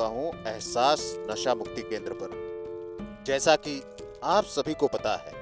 हुआ हूँ एहसास नशा मुक्ति केंद्र पर। जैसा कि आप सभी को पता है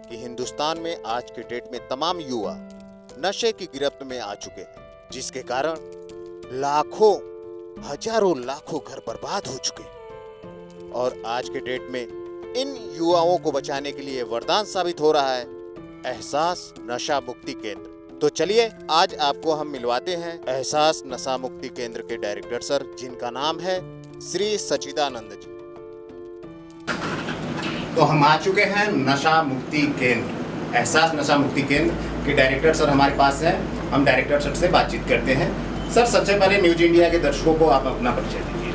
कि हिंदुस्तान में आज के डेट में तमाम युवा नशे की गिरफ्त में आ चुके हैं, जिसके कारण लाखों हजारों लाखों घर बर्बाद हो चुके हैं। और आज के डेट में इन युवाओं को बचाने के लिए वरदान साबित हो रहा है एहसास नशा मुक्ति केंद्र। तो चलिए आज आपको हम मिलवाते हैं एहसास नशा मुक्ति केंद्र के डायरेक्टर सर, जिनका नाम है श्री सचिदानंद जी। तो हम आ चुके हैं नशा मुक्ति केंद्र, एहसास नशा मुक्ति केंद्र के डायरेक्टर सर हमारे पास हैं। हम डायरेक्टर सर से बातचीत करते हैं। सर, सबसे पहले न्यूज इंडिया के दर्शकों को आप अपना परिचय दीजिए।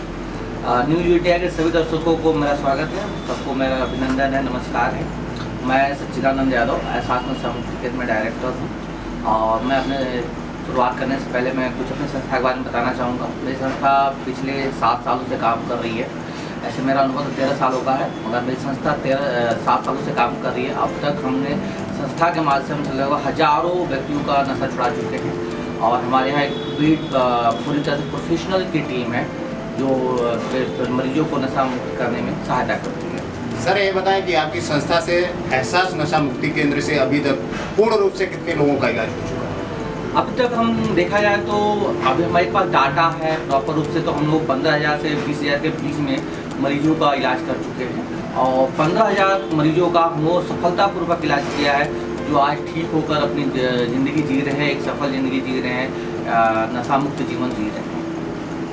न्यूज इंडिया के सभी दर्शकों को मेरा स्वागत है, सबको मेरा अभिनंदन है, नमस्कार है। मैं सचिदानंद यादव एहसास नशा मुक्ति केंद्र में डायरेक्टर हूँ। और मैं अपने शुरुआत करने से पहले मैं कुछ अपनी संस्था के बारे में बताना चाहूँगा। मेरी संस्था पिछले 7 सालों से काम कर रही है। ऐसे मेरा अनुभव 13 सालों का है, मगर मेरी संस्था 7 सालों से काम कर रही है। अब तक हमने संस्था के माध्यम से लगभग हजारों व्यक्तियों का नशा छुड़ा चुके हैं। और हमारे यहाँ एक पूरी तरह से प्रोफेशनल की टीम है जो मरीजों को नशा मुक्त करने में सहायता करती है। सर, ये बताएं कि आपकी संस्था से एहसास नशा मुक्ति केंद्र से अभी तक पूर्ण रूप से कितने लोगों का इलाज हो चुका है? अब तक हम देखा जाए तो अभी हमारे पास डाटा है प्रॉपर रूप से, तो हम लोग 15,000 से 20,000 के बीच में मरीजों का इलाज कर चुके हैं। और 15,000 मरीजों का हम लोग सफलतापूर्वक इलाज किया है, जो आज ठीक होकर अपनी ज़िंदगी जी रहे हैं, एक सफल ज़िंदगी जी रहे हैं, नशा मुक्त जीवन जी रहे हैं।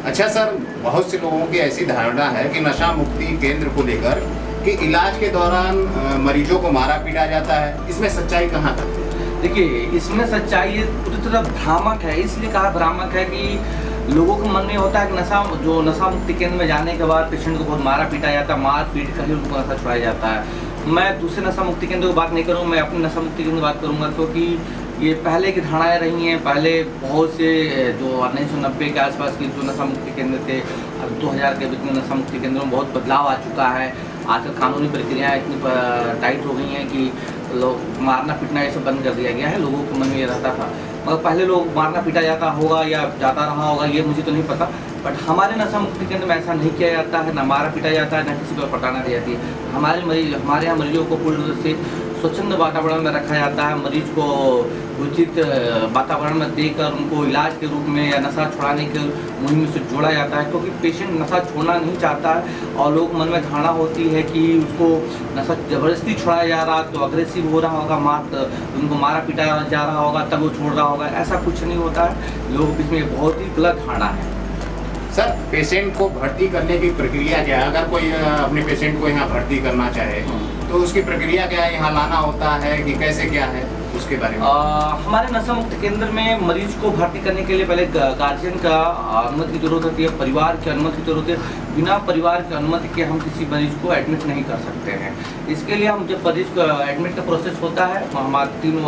अच्छा सर, बहुत से लोगों की ऐसी धारणा है कि नशा मुक्ति केंद्र को लेकर कि इलाज के दौरान मरीजों को मारा पीटा जाता है, इसमें सच्चाई कहाँ तक है? देखिए, इसमें सच्चाई पूरी तरह भ्रामक है। इसलिए कहा भ्रामक है कि लोगों के मन में होता है कि नशा मुक्ति केंद्र में जाने के बाद पेशेंट को बहुत मारा पीटा जाता है, मार पीट कर ही उनको नशा छुड़ाया जाता है। मैं दूसरे नशा मुक्ति केंद्र की बात नहीं करूँ, मैं अपने नशा मुक्ति केंद्र की बात करूँगा, क्योंकि ये पहले की धारणाएँ रही हैं। पहले बहुत से जो 1990 के आसपास की जो नशा मुक्ति केंद्र थे, अब 2000 के बीच में नशा मुक्ति केंद्रों में बहुत बदलाव आ चुका है। आजकल कानूनी प्रक्रियाएँ इतनी टाइट हो गई हैं कि लोग मारना पीटना ये सब बंद कर दिया गया है। लोगों के मन में ये रहता था, मगर पहले लोग मारना पीटा जाता होगा या जाता रहा होगा, ये मुझे तो नहीं पता। बट हमारे नशा मुक्ति केंद्र में ऐसा नहीं किया जाता है, ना मारा पीटा जाता है, ना किसी को पटाना दी जाती है। हमारे यहाँ मरीजों को पूरी तरह से स्वच्छंद वातावरण में रखा जाता है। मरीज को उचित वातावरण में देकर उनको इलाज के रूप में या नशा छुड़ाने के मुहिम से जोड़ा जाता है, क्योंकि पेशेंट नशा छोड़ना नहीं चाहता है। और लोग मन में धारणा होती है कि उसको नशा ज़बरदस्ती छुड़ाया जा रहा, तो अग्रेसिव हो रहा होगा, उनको मारा पीटा जा रहा होगा, तब वो छोड़ रहा होगा। ऐसा कुछ नहीं होता है। लोगों के बीच में बहुत ही गलत धारणा है। सर, पेशेंट को भर्ती करने की प्रक्रिया क्या है? अगर कोई अपने पेशेंट को यहाँ भर्ती करना चाहे तो उसकी प्रक्रिया क्या है? यहाँ लाना होता है कि कैसे क्या है, उसके बारे में? हमारे नशा मुक्त केंद्र में मरीज को भर्ती करने के लिए पहले गार्जियन का अनुमति की जरूरत होती है, परिवार की अनुमति की जरूरत है। बिना परिवार की अनुमति के हम किसी मरीज को एडमिट नहीं कर सकते हैं। इसके लिए हम जब मरीज को एडमिट का प्रोसेस होता है, हमारे 3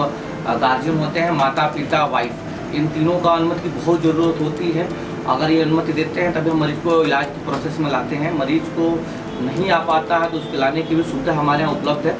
गार्जियन होते हैं, माता पिता वाइफ, इन तीनों का अनुमति की बहुत ज़रूरत होती है। अगर ये अनुमति देते हैं तभी हम मरीज को इलाज के प्रोसेस में लाते हैं। मरीज को नहीं आ पाता है तो उसके लाने की भी सुविधा हमारे यहाँ उपलब्ध है।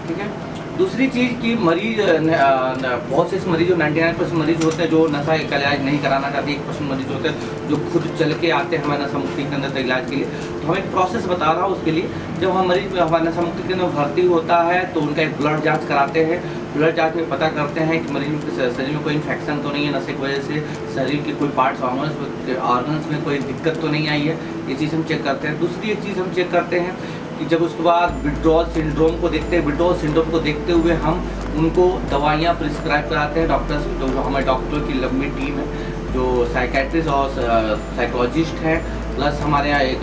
ठीक है। दूसरी चीज़ कि मरीज बहुत से मरीज जो 99% मरीज होते हैं जो नशा का इलाज नहीं कराना चाहते, 1% मरीज होते हैं जो खुद चल के आते हैं हमारे नशा मुक्ति केंद्र तक इलाज के लिए। तो हम एक प्रोसेस बता रहा हूँ उसके लिए। जब हम मरीज हमारे नशा मुक्ति केंद्र में भर्ती होता है तो उनका एक ब्लड जाँच कराते हैं। ब्लड जांच में पता करते हैं कि मरीज के शरीर में कोई इन्फेक्शन तो नहीं है, नशे की वजह से शरीर के कोई पार्ट्स ऑर्गन्स में कोई दिक्कत तो नहीं आई है, ये चीज़ हम चेक करते हैं। दूसरी एक चीज़ हम चेक करते हैं कि जब उसके बाद विड्रॉल सिंड्रोम को देखते हैं, विड्रॉल सिंड्रोम को देखते हुए हम उनको दवाइयाँ प्रिस्क्राइब कराते हैं। डॉक्टर्स जो हमारे डॉक्टर की लंबी टीम है, जो साइकेट्रिस्ट और साइकोलॉजिस्ट हैं, प्लस हमारे यहाँ एक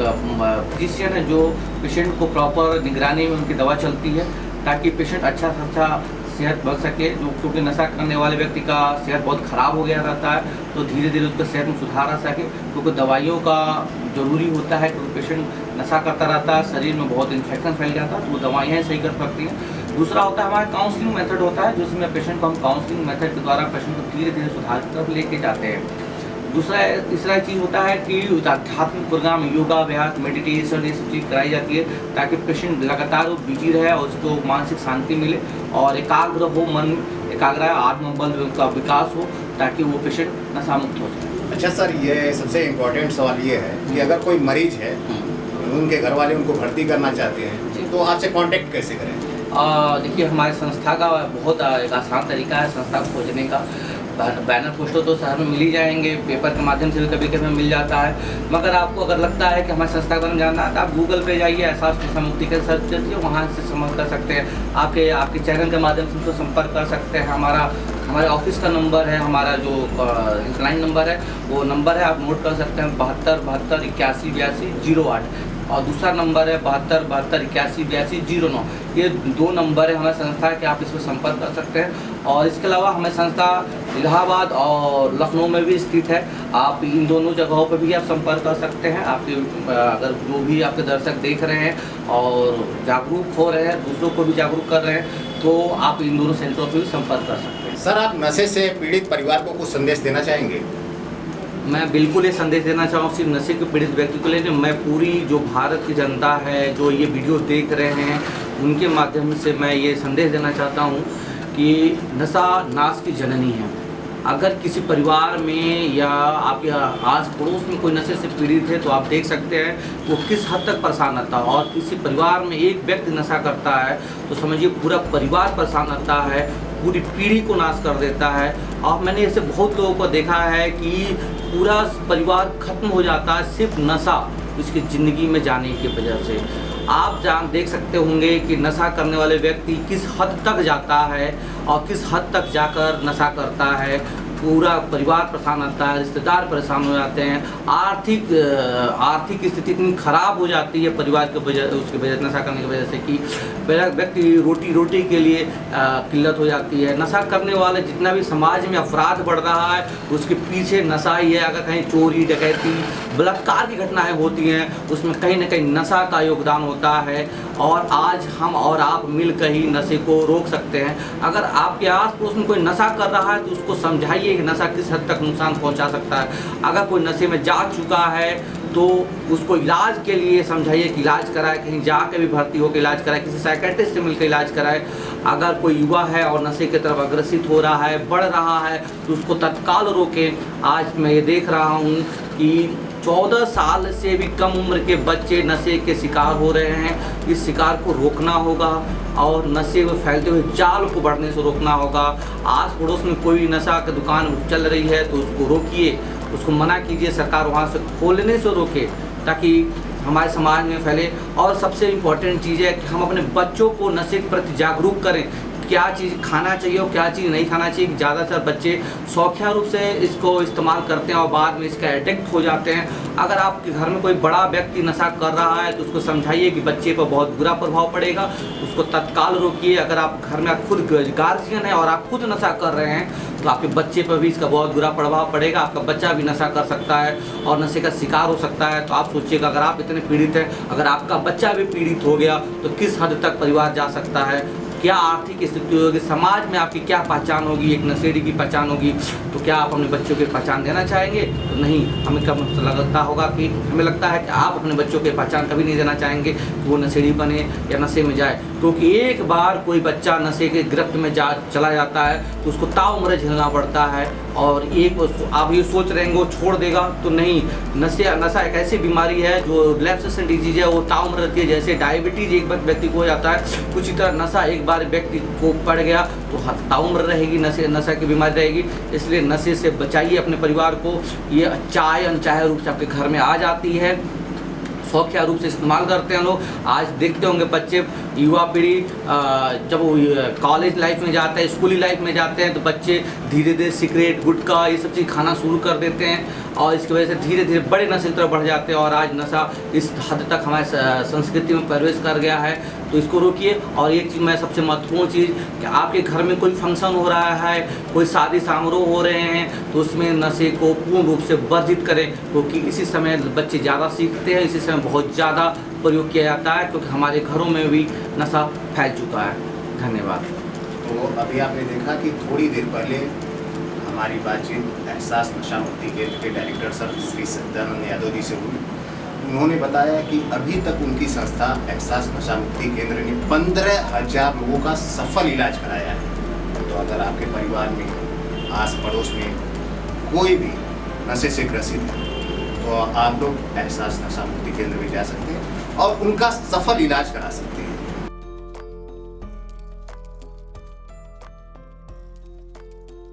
फिजिशियन है जो पेशेंट को प्रॉपर निगरानी में उनकी दवा चलती है, ताकि पेशेंट अच्छा से अच्छा सेहत बन सके। जो क्योंकि नशा करने वाले व्यक्ति का सेहत बहुत ख़राब हो गया रहता है, तो धीरे धीरे उसका सेहत में सुधार आ सके, क्योंकि दवाइयों का ज़रूरी होता है। क्योंकि पेशेंट नशा करता रहता है, शरीर में बहुत इन्फेक्शन फैल जाता है, तो वो दवाइयाँ सही कर सकती हैं। दूसरा होता है हमारा काउंसलिंग मेथड होता है, जिसमें पेशेंट को हम काउंसलिंग मेथड के द्वारा पेशेंट को धीरे धीरे सुधार की तरफ लेके जाते हैं। तीसरा चीज़ होता है कि आध्यात्मिक प्रोग्राम, योगाभ्यास, मेडिटेशन, ये सब चीज़ कराई जाती है, ताकि पेशेंट लगातार वो बिजी रहे और उसको मानसिक शांति मिले और एकाग्र हो, मन एकाग्र, आत्मबल का विकास हो, ताकि वो पेशेंट नशा मुक्त हो सके। अच्छा सर, ये सबसे इम्पोर्टेंट सवाल ये है कि अगर कोई मरीज है, उनके घर वाले उनको भर्ती करना चाहते हैं, तो आपसे कांटेक्ट कैसे करें? देखिए, हमारी संस्था का बहुत एक आसान तरीका है संस्था को खोजने का। बैनर पोस्टर तो शहर में मिल ही जाएंगे, पेपर के माध्यम से भी कभी कभी मिल जाता है। मगर आपको अगर लगता है कि हमारी संस्था के बारे में जानना है तो आप गूगल पे जाइए, एहसास नशा मुक्ति के सर्च करिए, वहाँ से संपर्क कर सकते हैं। आपके चैनल के माध्यम से हमसे संपर्क कर सकते हैं। हमारे ऑफिस का नंबर है, हमारा जो लाइन नंबर है वो नंबर है, आप नोट कर सकते हैं, 72 72 81 82 08। और दूसरा नंबर है 72 72 81 82 09। ये 2 नंबर है हमारी संस्था के, आप इस पर संपर्क कर सकते हैं। और इसके अलावा हमारी संस्था इलाहाबाद और लखनऊ में भी स्थित है। आप इन दोनों जगहों पर भी आप संपर्क कर सकते हैं। आपके अगर जो भी आपके दर्शक देख रहे हैं और जागरूक हो रहे हैं, दूसरों को भी जागरूक कर रहे हैं, तो आप इन दोनों सेंटरों पर भी संपर्क कर सकते हैं। सर, आप नशे से पीड़ित परिवार को कुछ संदेश देना चाहेंगे? मैं बिल्कुल ये संदेश देना चाहूँ सिर्फ नशे के पीड़ित व्यक्ति को लेकर, मैं पूरी जो भारत की जनता है जो ये वीडियो देख रहे हैं उनके माध्यम से मैं ये संदेश देना चाहता हूँ कि नशा नाश की जननी है। अगर किसी परिवार में या आपके आस पड़ोस में कोई नशे से पीड़ित है तो आप देख सकते हैं वो किस हद तक परेशान रहता है। और किसी परिवार में एक व्यक्ति नशा करता है तो समझिए पूरा परिवार परेशान रहता है, पूरी पीढ़ी को नाश कर देता है। और मैंने ऐसे बहुत लोगों को देखा है कि पूरा परिवार खत्म हो जाता है सिर्फ नशा उसकी ज़िंदगी में जाने की वजह से। आप देख सकते होंगे कि नशा करने वाले व्यक्ति किस हद तक जाता है और किस हद तक जाकर नशा करता है। पूरा परिवार परेशान रहता है, रिश्तेदार परेशान हो जाते हैं, आर्थिक स्थिति इतनी ख़राब हो जाती है परिवार के वजह उसकी वजह नशा करने की वजह से कि व्यक्ति रोटी के लिए किल्लत हो जाती है। नशा करने वाले जितना भी समाज में अपराध बढ़ रहा है उसके पीछे नशा ही है। अगर कहीं चोरी डकैती बलात्कार की घटनाएं होती हैं उसमें कहीं ना कहीं नशा का योगदान होता है। और आज हम और आप मिलकर ही नशे को रोक सकते हैं। अगर आपके आस पड़ोस में कोई नशा कर रहा है तो उसको समझाइए कि नशा किस हद तक नुकसान पहुंचा सकता है। अगर कोई नशे में जा चुका है तो उसको इलाज के लिए समझाइए कि इलाज कराए, कहीं जाके भी भर्ती होकर इलाज कराए, किसी साइकेट्रिस्ट से मिलकर इलाज कराए। अगर कोई युवा है और नशे की तरफ अग्रसित हो रहा है, बढ़ रहा है, तो उसको तत्काल रोकें। आज मैं ये देख रहा हूँ कि 14 साल से भी कम उम्र के बच्चे नशे के शिकार हो रहे हैं। इस शिकार को रोकना होगा और नशे में फैलते हुए जाल को बढ़ने से रोकना होगा। आस पड़ोस में कोई नशा की दुकान चल रही है तो उसको रोकिए, उसको मना कीजिए, सरकार वहाँ से खोलने से रोके ताकि हमारे समाज में फैले। और सबसे इम्पोर्टेंट चीज़ है कि हम अपने बच्चों को नशे के प्रति जागरूक करें, क्या चीज़ खाना चाहिए और क्या चीज़ नहीं खाना चाहिए। ज़्यादातर बच्चे शौकिया रूप से इसको इस्तेमाल करते हैं और बाद में इसका एडिक्ट हो जाते हैं। अगर आपके घर में कोई बड़ा व्यक्ति नशा कर रहा है तो उसको समझाइए कि बच्चे पर बहुत बुरा प्रभाव पड़ेगा, उसको तत्काल रोकिए। अगर आप घर में खुद गार्जियन है और आप खुद नशा कर रहे हैं तो आपके बच्चे पर भी इसका बहुत बुरा प्रभाव पड़ेगा। आपका बच्चा भी नशा कर सकता है और नशे का शिकार हो सकता है। तो आप सोचिएगा, अगर आप इतने पीड़ित हैं, अगर आपका बच्चा भी पीड़ित हो गया तो किस हद तक परिवार जा सकता है, क्या आर्थिक स्थिति होगी, समाज में आपकी क्या पहचान होगी, एक नशेड़ी की पहचान होगी। तो क्या आप अपने बच्चों की पहचान देना चाहेंगे? तो नहीं। हमें कब लगता होगा कि हमें लगता है कि आप अपने बच्चों की पहचान कभी नहीं देना चाहेंगे कि वो नशेड़ी बने या नशे में जाए। क्योंकि एक बार कोई बच्चा नशे के गिरफ्त में चला जाता है तो उसको ताउम्र झेलना पड़ता है। और आप ये सोच रहे हैं वो छोड़ देगा, तो नहीं। नशा एक ऐसी बीमारी है जो रिलैप्सेशन डिजीज है, वो ताउम्र रहती है। जैसे डायबिटीज एक व्यक्ति को हो जाता है, कुछ तरह नशा एक बार व्यक्ति को पड़ गया तो ताउम्र रहेगी, नशा की बीमारी रहेगी। इसलिए नशे से बचाइए अपने परिवार को। ये चाहे अनचाहे रूप से आपके घर में आ जाती है, शौकिया रूप से इस्तेमाल करते हैं लोग। आज देखते होंगे बच्चे, युवा पीढ़ी जब वो कॉलेज लाइफ में जाते हैं, स्कूली लाइफ में जाते हैं तो बच्चे धीरे धीरे सिगरेट गुटखा ये सब चीज़ खाना शुरू कर देते हैं और इसकी वजह से धीरे धीरे बड़े नशे की तरफ बढ़ जाते हैं। और आज नशा इस हद तक हमारे संस्कृति में प्रवेश कर गया है, तो इसको रोकिए। और एक चीज़ मैं सबसे महत्वपूर्ण चीज़ कि आपके घर में कोई फंक्शन हो रहा है, कोई शादी समारोह हो रहे हैं तो उसमें नशे को पूर्ण रूप से वर्जित करें। क्योंकि इसी समय बच्चे ज़्यादा सीखते हैं, इसी समय बहुत ज़्यादा प्रयोग किया जाता है, क्योंकि हमारे घरों में भी नशा फैल चुका है। धन्यवाद। तो अभी आपने देखा कि थोड़ी देर पहले हमारी बातचीत एहसास नशा मुक्ति केंद्र के डायरेक्टर सर श्री सत्यानंद यादव जी से हुई। उन्होंने बताया कि अभी तक उनकी संस्था एहसास नशा मुक्ति केंद्र ने 15,000 लोगों का सफल इलाज कराया है। तो अगर आपके परिवार में, आस पड़ोस में कोई भी नशे से ग्रसित हैं, तो आप लोग एहसास नशा मुक्ति केंद्र में जा सकते हैं और उनका सफल इलाज करा सकते हैं।